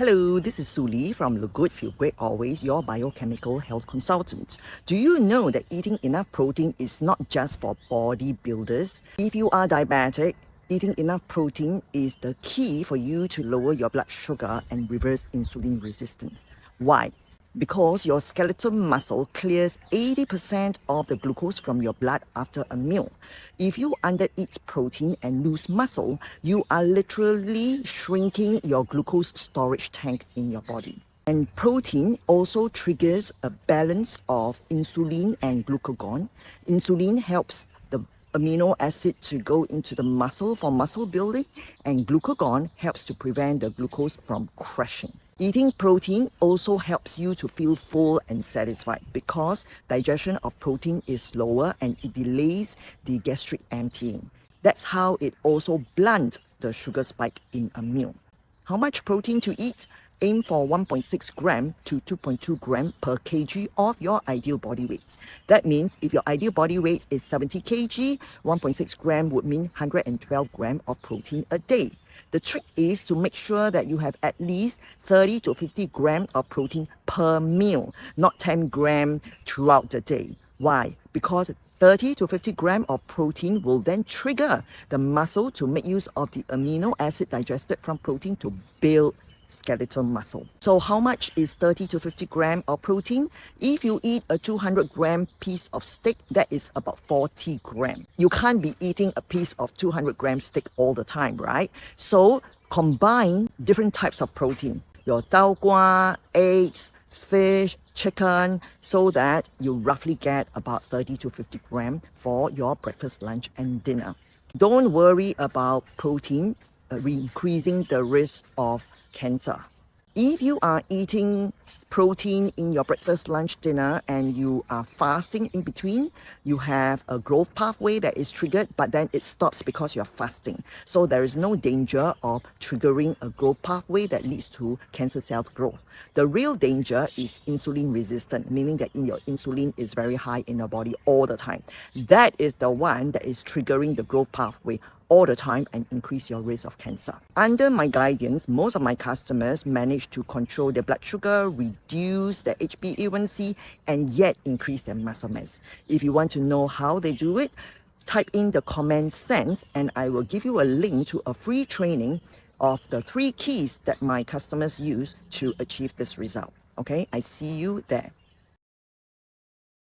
Hello, this is Suli from Look Good, Feel Great Always, your biochemical health consultant. Do you know that eating enough protein is not just for bodybuilders? If you are diabetic, eating enough protein is the key for you to lower your blood sugar and reverse insulin resistance. Why? Because your skeletal muscle clears 80% of the glucose from your blood after a meal. If you undereat protein and lose muscle, you are literally shrinking your glucose storage tank in your body. And protein also triggers a balance of insulin and glucagon. Insulin helps the amino acid to go into the muscle for muscle building, and glucagon helps to prevent the glucose from crashing. Eating protein also helps you to feel full and satisfied because digestion of protein is slower and it delays the gastric emptying. That's how it also blunts the sugar spike in a meal. How much protein to eat? Aim for 1.6 gram to 2.2 gram per kg of your ideal body weight. That means if your ideal body weight is 70 kg, 1.6 gram would mean 112 gram of protein a day. The trick is to make sure that you have at least 30 to 50 gram of protein per meal, not 10 gram throughout the day. Why? Because 30 to 50 gram of protein will then trigger the muscle to make use of the amino acid digested from protein to build skeletal muscle. So how much is 30 to 50 gram of protein? If you eat a 200 gram piece of steak, that is about 40 gram. You can't be eating a piece of 200 gram steak all the time, right? So combine different types of protein. Your tau gua, eggs, fish, chicken, so that you roughly get about 30 to 50 gram for your breakfast, lunch, and dinner. Don't worry about protein increasing the risk of cancer. If you are eating protein in your breakfast, lunch, dinner, and you are fasting in between, you have a growth pathway that is triggered, but then it stops because you're fasting. So there is no danger of triggering a growth pathway that leads to cancer cell growth. The real danger is insulin resistant, meaning that your insulin is very high in your body all the time. That is the one that is triggering the growth pathway all the time and increase your risk of cancer. Under my guidance, most of my customers manage to control their blood sugar, reduce their HbA1c, and yet increase their muscle mass. If you want to know how they do it, type in the comment sent and I will give you a link to a free training of the 3 keys that my customers use to achieve this result. Okay, I see you there.